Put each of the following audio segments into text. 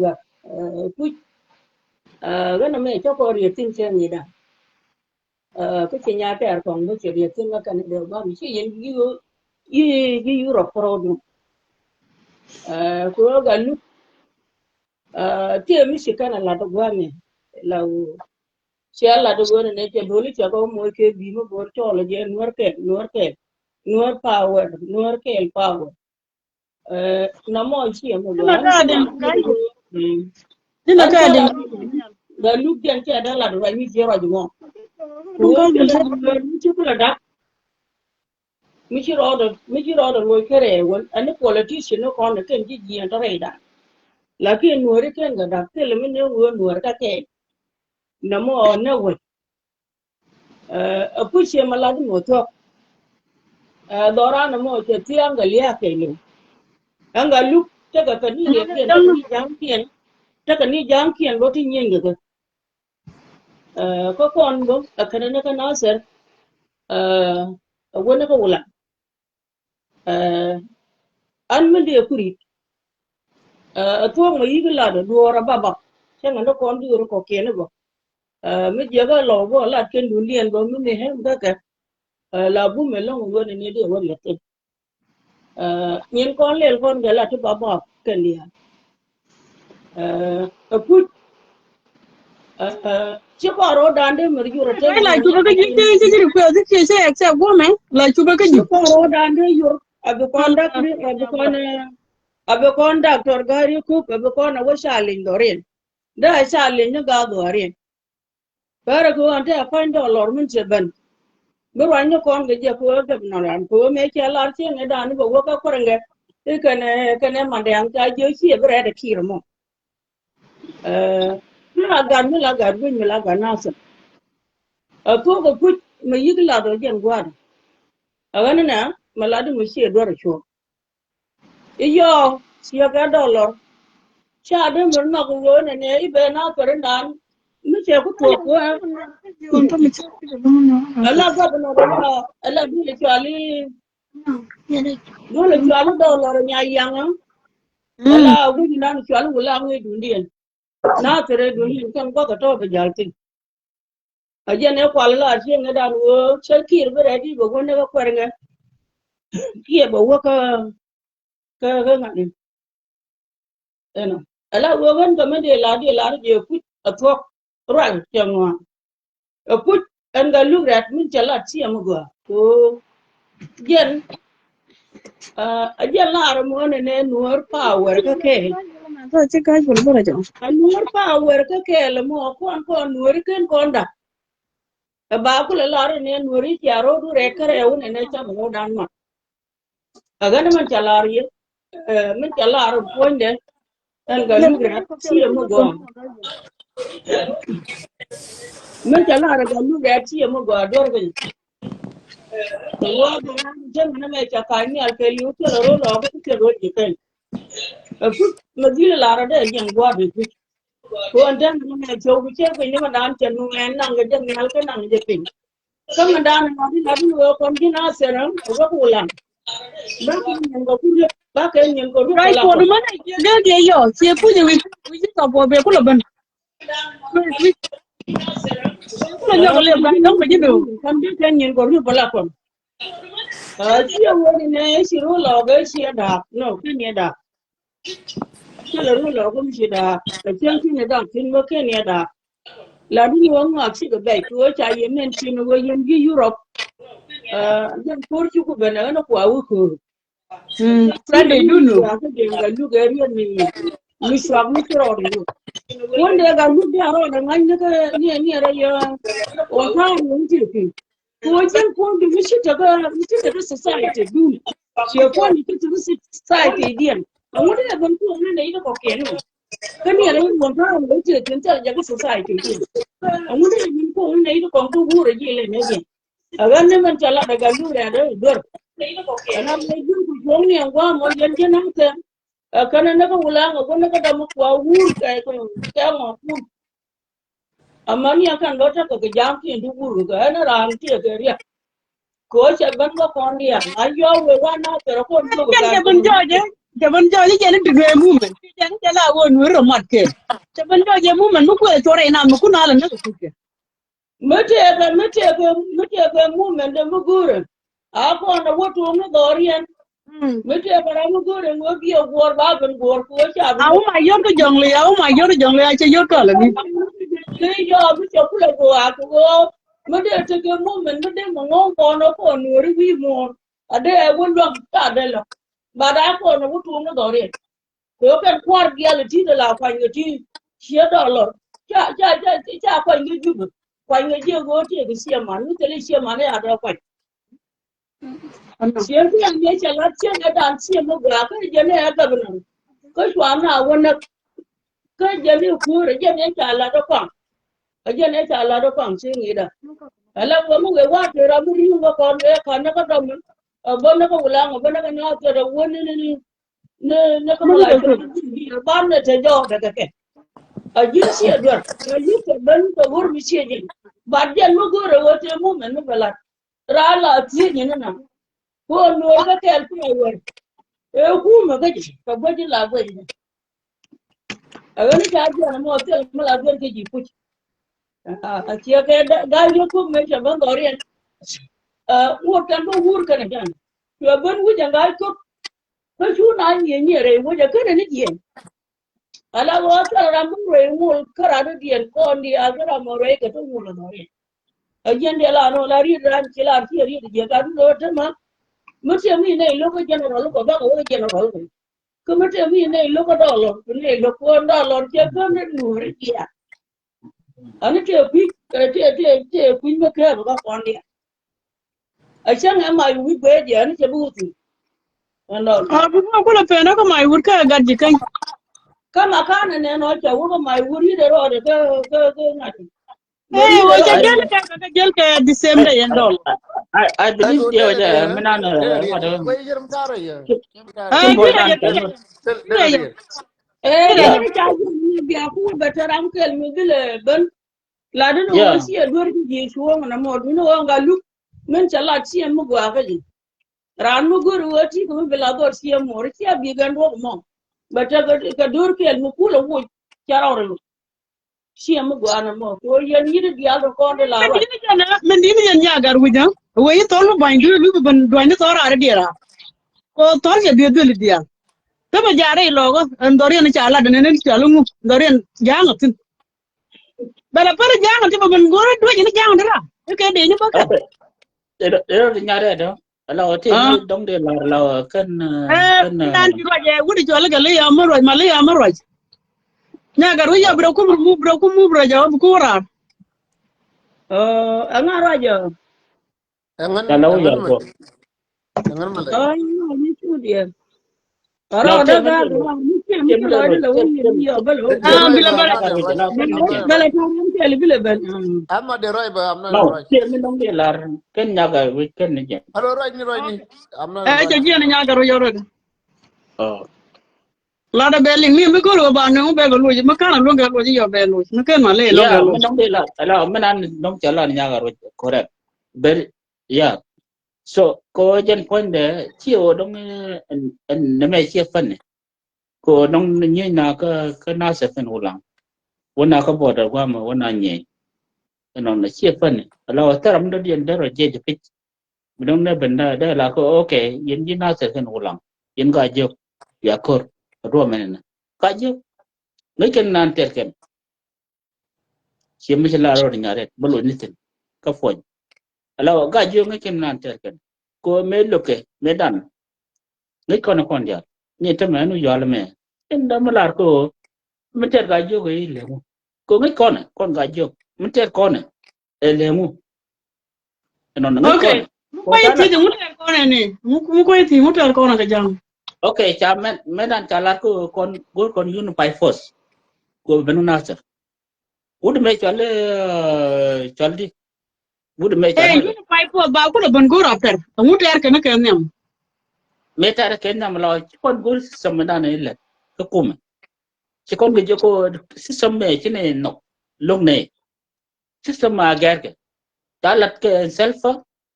da pu ga na me cho ko ri tin che ni da ko che nya ter kong no che ri tin ga kan de ba mi che yen yu ro pro du ko ga lu tie mi shi kana la do gwa mi la che la do go ne che doli che ko mo ke bi mo bor cho le je nuor power nuor ke power na mo chi mo Dina ka den da lu gen che da la do mi je ro mo ko mi chi ko da mi chi ro lo kere won an politician no kon ken ji ji an re da la ke nuor ken ga da ke le mi ne wo nuor ka ke na mo na wo a pu che mala du mo to dora na mo che tiang ga lia ke ni anga lu te ga ni ye ke ni jang kien te ga ni jang kien lo ti nyen ga ko kon go akana na kana ser wona ko wala an men de kuri to mo yigla do dora baba chen na kon du ko ke ne go mi je ga lo go la ken du lien go mi ne he ga ka la bu me lo go ne de wo le te nyen kon le kon ga la to baba ke lia put che paro dande mer juro te la chuba ka ji ko ji che accept go me la chuba ka ji paro dande yor abe kon doctor gari ku abe kon wa shalin doren da shalin ga doren para ko ante apan dollar mun che ban bu wan kon ga je ko de no ran ko me che lar che ne dan go ka koranga e kane mandang ta je chi bre de kirmo la gan nasa ko ko put me yigla do gen gwad agana na maladu mu she do rasho iyo siya ga dollar cha de mer na go ne ibe na pare nan mu che ko to ko ala ga no ala bi le chali dollar nya yang ala gu ni nan chali wala ngi dundien na tere dundien kan ko to be jaltin ajene kwal la chi nga dan wo chakir be ready go ne ko kwernga kie bo wo ka ngani eno ala wo gan ka me de la je put atok ran changwa put an ga lu rat min chala chi am go ko jen ajen la ar mo ne nuor power ka ke to che ka bol bol jo nuor power ka ke le mo kon nuor ken konda ba ku la lar ne nuori tiaro du re kare u ne cha mo dan ma aga ne man chalar ye min chalar ponde an ga lu gra chi mo go min chalar ga lu gra chi mo go dor ga wo do jan ne me cha ka ni al ke lu ke ro lo ga ke ro ji ken fu ma di la ra de yan gwa bi ko an dan ne me cho bi che ko ni ma dan chen nu en nang ga de ngal ke nang je pin kama dana na di wo kon di na seram wo ko lan ba ko nyen ko kuje ba ke nyen ko ru right for man ga de yo che pu je wi ji to bo be ko la ban ko la le ba no me ji do kan de ke nyen ko ru bala kon chi wo ni ne si ru lo ga si da no ke ne da ke la ru lo ko mi da ke chen ki ne da tin wo ke ne da la di wo ngak si ga bai ko cha yen men chi no wo yen gi Europe jan porchu ko bena no kwa wuku Sunday dunu ka de ga lu ga ri ni swag ni ro ri one day ga lu dia ro da ngan ne ka ni ra ya o ta ni ti ki ko jan ko du mi ta ga society dun che ko ni ti society dian amu de ban ko ne ne ko ke no kan ni ra mo ta ro ti tin ta ja ga society dun amu de ni ko ne ko ko gu re ji le ne ge agan ne man chala daga lu ya da dor ana mai jin ku jonni an gwa mo yen jin nan ka kana na ka wula ga gonna ka da mu kwa wur kai ko ta mo ku amma ni akan lota ka jam ki ndu wur ga na ran ti ga riya ko che ban ko kon dia ayo we wa na pero ko ndu ga ke ban jo je Jaban jaje jene tigre movement. Jene jala won wuro matke. Jaban jaje movement mu ko chore ina mu kunala na kuke. mete movement de mugure ako na wotu mu dorian mete bara mugure ngo biyo gor ba ben gor ko cha Awu ma yor ko jongle ache yor ko la ni. ke yo mu cho kula go ako mete te ke movement mete ngo ko no ko nuri wi mo ade won lo ta de lo bara ko na wotu mu dorian ko kan kwar reality de la kwa ngati che dollar cha kwa ngi kwa ngi go te ke sia man te le sia man ya da kwa sia ku yang ye cha la sia ga dan sia mo ga ka je ne ya ga bana ko shwa na wona ka je ne ku re je ne cha la da kwa je ne cha la da kwa sia ngi da ala ko mo we wa te ra mu ri ko ko ne ka na ka da mo bona ko wala ngo bona ka na ta da woni ne ko la ba ne te jo da ke ajin sia dur ajin te ban to gor mi sia je ba je mo go re wo te mo men no bala ra la ti ni na ko no ga tel ku wer ku ma ga ji ka ba ji la ba ji a ni ta ji na mo tel ma la dur ke ji pu a ti ke ga yo ku me ja ban dorian wo kan bo wur kan jan yo ban wu ja ga ko chu na ni re wo ja kan ni ji ala wo ta ra mu re mu kara da dien ko ndi a ra mo re ka to mu la dorian ajende la no la ri ran ki la ti ri je ga do ta ma mute mi ne lo ko general ko ba ko general ko mute mi ne lo ko do lo ne lo ko ndo lo je ko ne nu ri ya ani te pi te ku me ke ba ko ndi a chen ma yu be je ani te bu tu no Bu ko la pena ko mai wur ka gadji kan. kama kana ne no cha wo ma yu ri de ro de ko ngati Wo jel ka the same day and all. I believe they were there. Menan Wai jirum taro ya. ni cha ni bia ku veteran kel mi dile ben la de no si e dor ji shuo na mo no nga lu men cha la chi mu gwa ga ji ran mu guru wati ko be la dor si mo ri chi bi gan do mo bata ka dor kel mu ku lo wo cha ra ro si mu gwa na mo ko yen yi de dia do ko de la wa Men di mi nya gar wuja. Wo yi tol mo bandu lu ban do ni tora ara dira. Ko tol ya bi do li dia. Ta ba jare logo ndorian cha la de ne cha lu ndorian jang tin. Bala para jang ti ba ban go do ni jang dira. Ke de ni ba ka. Ero nyare do. Ala ote dong de la kan Nan ti ro je wudi jo la ga le ya mo ro ma le ya mo ro. Nya gar wuja bro ku mu bro ja bu ko ra. anga raja Engan. kalau ya ko. Engan mala. ni chu dia ara da ga ni ke mi lo de lo ni yo balo Bila bala bala ta ni ke le bile ben Amma de roy ba amna No, roy. te mi dong de lar kan nyaga wi kan ni je. Halo roy ni Amna ja ji na nya gar yo ro. Oh. La da beli mi ko lo ba no be ko lo ji ma kana lo ga lo ji yo be lo. Ma kan ma le lo Ya, ga lo. mi dong de lar. Ala menan dong jalan nyaga ro correct. Ber ya. So ko jen point de chiu dong en me chi fan ni. Ko dong ni na ka na se fan ulang. Wona ka bo da wa ma wona nye. Non na chi fan ni. Ala ta ram do dien da ro je je pich. Mi dong ne benda da la ko okay, yin ji na se fan ulang. Yin ga je ya kor ro men na. Ka je ngai ken nan ter ken. Chi mi la ro ni ngare bolo ni tin. Ka fon. Ala ga je ngai ken nan ter ken. Ko me loke me dan ngai kon dia ni te me nu yo le me en da malar ko me ter ga jo ge le mu ko ngai kon ga jo me ter kon e le mu non ngai Okay. Mu ko ti de mu ter ko na ni. Mu ko ti mu ter ko na ga jang. okay cha me dan chalar ko kon yun pai force ko benu nasar ud me chaldi ud me Eh chal you pai po ba ko ban go after. Mu ter ka na ka nyam. me tar ken nam lo kon gol samdan ile ko kuma ci kon ge ko system me ci ne no long ne system ma gerke talat ke selfa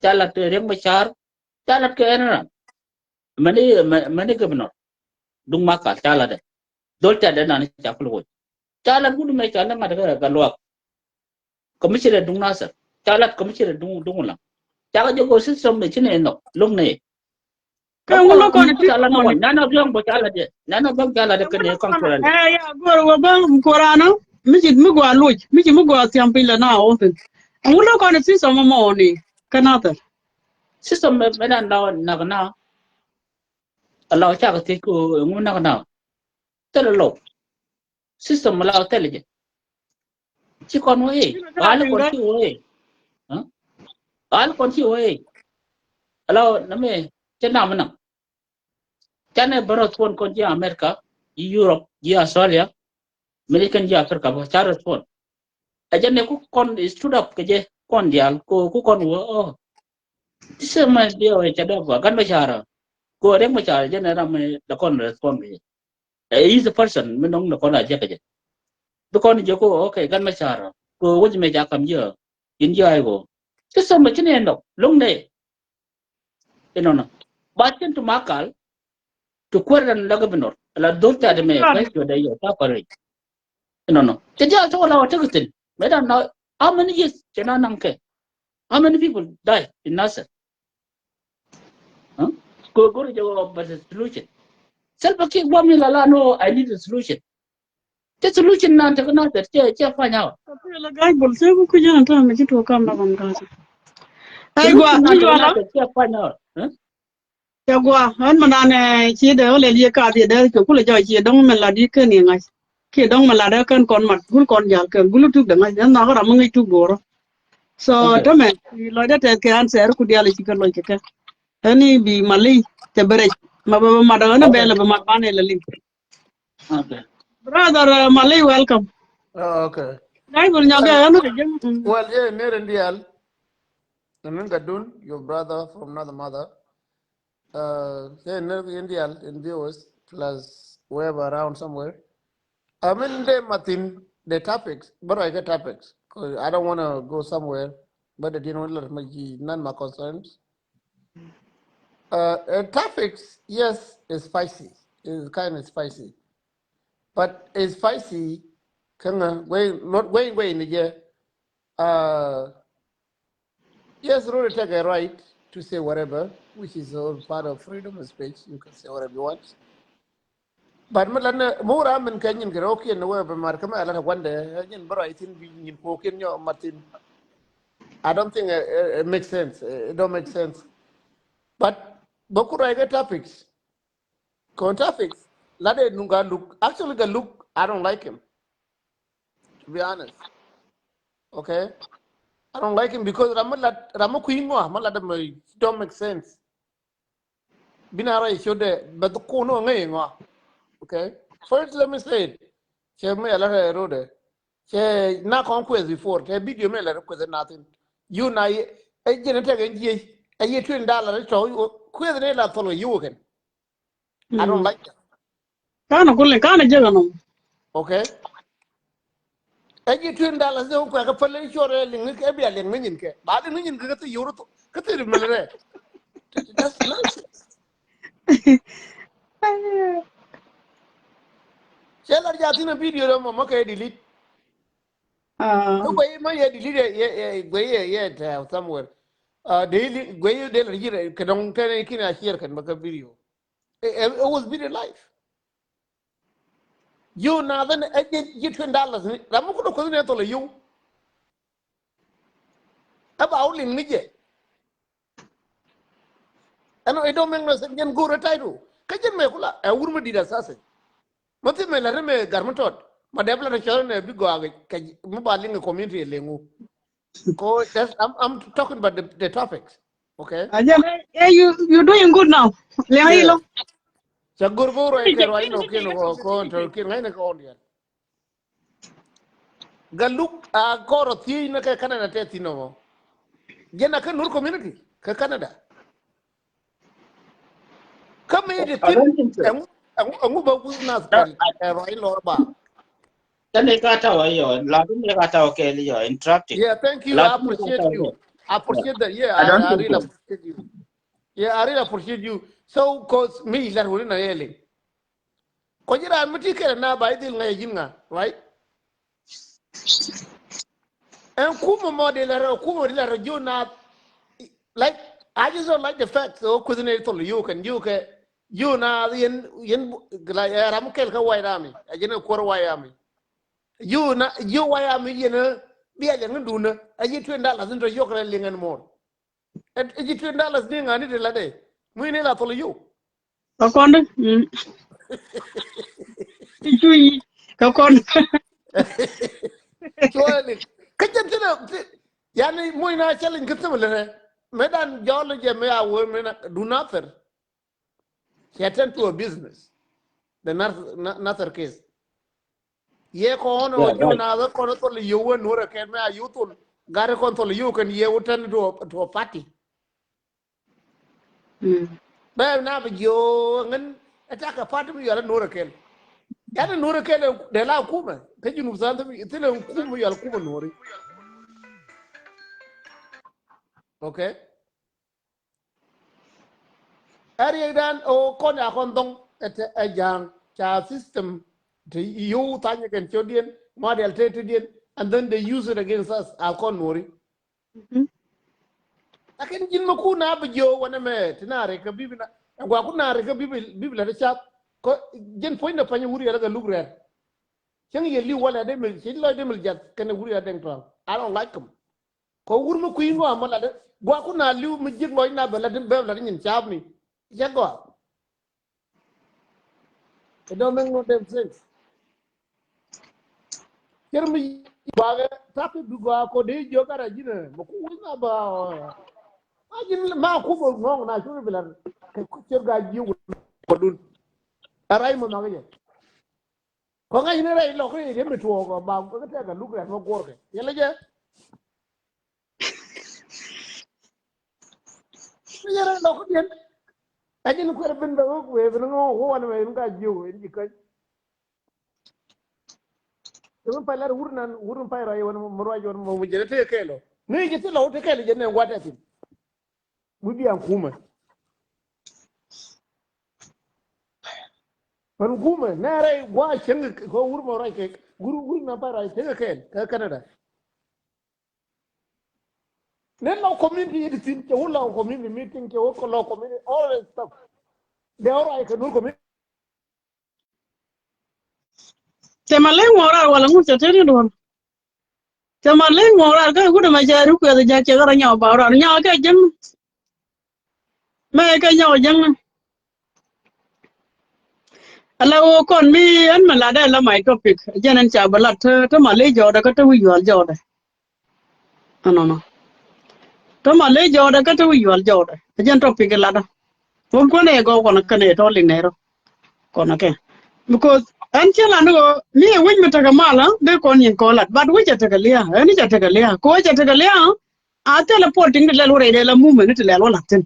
talat rem char talat ke enra mani gabno dung maka chala de dolta de nan chaklo chala gudu me chala ma daga galwa commissioner dung nasar chala commissioner dung la chala jogo system me chine no long ne ka ngulo ko ni chala no nana biang bo chala de nana bang chala de kene control ya gor wa ba korana mi gwa luj mi gwa tiam pila na open ngulo ko ni si so mo ni kanata system me na na Allah cha ka te ko nguna na tele lo system la tele je chi kon we al kon chi we ha al kon chi we alo na me chena mana chane baro phone kon ji America Europe ji Australia American ji Africa ba charo phone ajane ku kon stood up ke je kon dial ko ku kon wo oh system ma dio e chada ba kan ba chara ko rek ma chara je na ram da kon respond ke is the person me nong da kon aje ke je do kon je ko okay kan ma chara ko wo me ja kam je in je ai go system ma chine no long ne no ba chen tu makal tu kueran laga benor la dolta de me kai ko da yo ta pare no te ja so la wata gutin me da no how many years chena nang ke how many people die in Nasser go jo but the solution self ki wa mi la no I need a solution the solution na ta na ta che fa nya la gai bol se ku jana ta me to kam na kam ka ai gwa ni wala che fa nya ya gwa han manane chi de le ye ka de ku le jo chi dong me la di ke ni ngai ke dong me la da kan kon mat gul kon jal ke gulu tu de ngai na ga ram ngai tu goro so to me lo da te ke an ser ku dia le chi ke lo ke ani bi mali te bere ma ba ma da na bele ba ma bane le lim okay brother mali welcome Okay. dai bul nya ga anu de Well, yeah, Nerendial, Nangadun, your brother from another mother. Yeah, Nerendial in viewers plus wherever around somewhere. I mean, the topics, but I get topics. 'Cause I don't want to go somewhere, but they didn't let me none my concerns. Topics, yes, is spicy. It's kind of spicy. But it's spicy, not way in the year. Yes, Rory take a right to say whatever, which is all part of freedom of speech. You can say whatever you want. But more I'm in Kenyan Garoki and wherever Markama, I wonder, I think in Pokin Martin. I don't think it makes sense. It don't make sense. But Bokura get topics. Topics. Lade Nunga look. Actually, the look, I don't like him. To be honest. Okay? I don't like him because Ramakuinwa, Maladam don't make sense. Binara showed but the Kono Ngaywa. Okay? First, let me say it. She may a lot of road. She not conquest before. She video me a request nothing. You na a genetic a year $20 so you quit the name follow you again. I don't like that. kana kulle kana je no Okay? A year $20 so quite a fellow sure link a be a link. But the minion get the euro. That's nonsense. Shall I get in a video of Maka delete? Way my delete yet somewhere. Daily way daily here can don't tell a here can make a video. It was video live. You now then I did you $20. Ramuko couldn't you about in midget. And I don't make no sense go retire. Kajan Mekula, a woman did assassin. Mati me la me garmentot. Ma devla na chon ne bi go mubaling community lengu. Ko I'm talking about the topics. Okay? yeah, you doing good now le ai lo Sa gurbo ro ke ro ino ke no ko to ke ngai na ko dia. Galuk a koro ti na ke Canada te ti no. Gena ka nur community ka Canada. Come here I don't think so. Angu ba ku na ka ro ino ba. Tane ka ta wa yo la dum ka ta o ke li yo interactive Yeah, thank you. I appreciate you. I appreciate that. Yeah, I really appreciate you. Yeah, I really appreciate you. So, cause me, that will not yelling. ko jira muti ke na bai dil ngai jinga right and kuma model la jona like I just don't like the fact so kuzine to you can you na yen la ram kel ka wayrami ajena kor wayami you wayami yena biya jang duna aji $20 ndo yokre lingan mor aji $20 dinga ni de la de muy ne la to you ka kon chui ka kon so ni kajem tena yani muy na challenge kitabule ne medan jollo je me awo me do nothing he attend to a business the another case ye ko ono you na the ko to you won wora ken me ayutul gare kon to you kan ye utan to a party ba na be yo ngan ataka party mi yala nora ken yana nora ken de la kuma ke junu zanta mi tele kuma yala kuma nori okay area dan o kon ya kon dong et ajang cha system the you tanya kan chodien model tedien and then they use it against us al kon nori akin jin ma ku na be yo wana me tinare ka bibina gwa ku na re ka bibila de chap ko jen point na panya wuri ga lugrer chen ye li wala de mil chin lo de mil jat kan wuri deng to I don't like them ko wur ma ku ngo amala de gwa ku na liu mi jig loy na bela de bela nyin chap ni ya go it don't make no damn sense yer mi ba tapi du gwa ko de jo kara jina ma ku na ba ajin ma ku bo ngong na su bela ko cer ga ji ko dun arai mo magaje ko ngai ne rai lo ko ye me tuo ko ba ko ta ga lugret mo gor ke yele je yere lo ko den ajin ko ben ba ko we ben ngo ho wan me nga jiu en jikai to pa lar wurun pa rai won mo rai won mo jere te kelo ni je te lo te kelo je ne wata tin mu biyan kuma man kuma na rai wa chen ko wur mo rai ke guru na pa rai te ke Canada ne lo community editing ke wala community meeting ke ko lo community all that stuff they all right ke nur community temale ngora wala ngu chatene don temale ngora ka gudu ma jaru ko da jake gara nyaw ba ro nyaw ka jeng me ka nyaw jeng ala o kon mi an mala da la my topic jenen cha balat to male joda ka to yol joda no to male joda ka to yol joda jen topic la da won ko ne go kono kane to linero kono ke because an chela no mi win meta mala be kon yin kolat but we jata galia ani jata galia ko jata galia ate la porting de la lore de la movement de la latin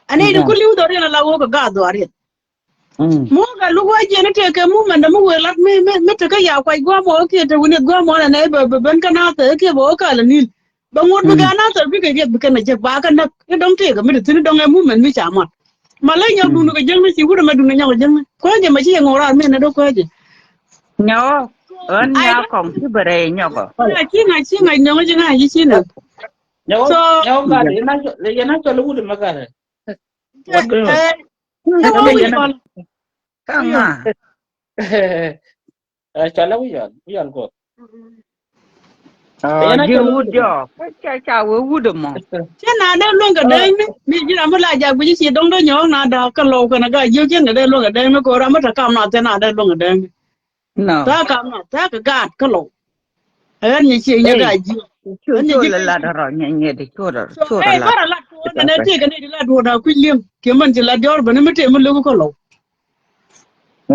ani de kulli do re la wo ga do ari mo ga lu wa je ne te ke movement da mo we lat me te ka ya kwai gwa mo ke te woni gwa mo na ne be ben kana te ke bo ka la ni ba ngot be ga na te bi ke bi ke na je ba ka na ke dong te ga mi te dong e movement mi cha ma malay nya dunu ga jeng ci wuda ma dunu nya jeng ko je ma ci ngora me na do ko je Nyo, ơn nyo còn cái bề nyo có. ci nga nyo je nga yi ci na nyaw ga le yana to lu de magare what going on Không à. chala wiyan go Đi hút jo. Cha hút mà. ci na da lo ga de mi ji na ma la ja bu ci dong do nyo na da ka lo ka na ga yu je na da lo ga de me ko ra ma ta kam na te na da lo ga de No. ta kam na ta ka ga ka lo an ni ci nya ga ji Chú là rồi nhẹ để chú là. eh bara la ko na te ga ni la do da ku lim ke man ci la jor ba ne me te mo lo ko lo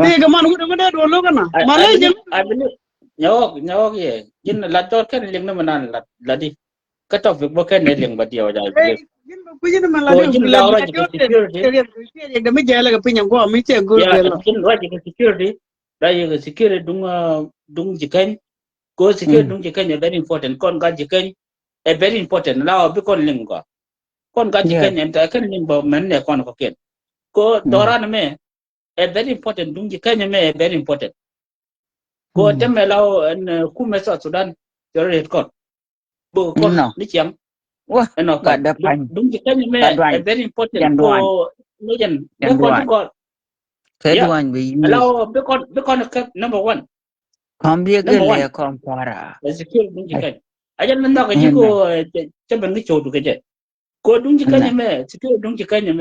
te ga man wuda ma da do lo ka na malay je I believe nyaw ye jin la to ken ling na manan la di ka to fi bo ken ling ba dio ja ku jina ma la jin la ra ji security da mi jela ga pinyam ko mi te go ya lo jin ra ji security da ye security dung jikan go security dung jikan very important kon ga jikan very important la bi kon ling kon ga jikan en ta ken ling ba men ne kon ko ken ko dora na me very important dung ji kanya me very important ko temme law en ku me South Sudan jore ko bo ko ni chiam wah no ka da pan dung ji kanya me very important ko ni jan ko ke duan bi law be ko number 1 kom bia ke le kom para secure dung ji kanya ajan men no ka ji ko chamban ni chodu ke je ko dung ji kanya me secure dung ji kanya me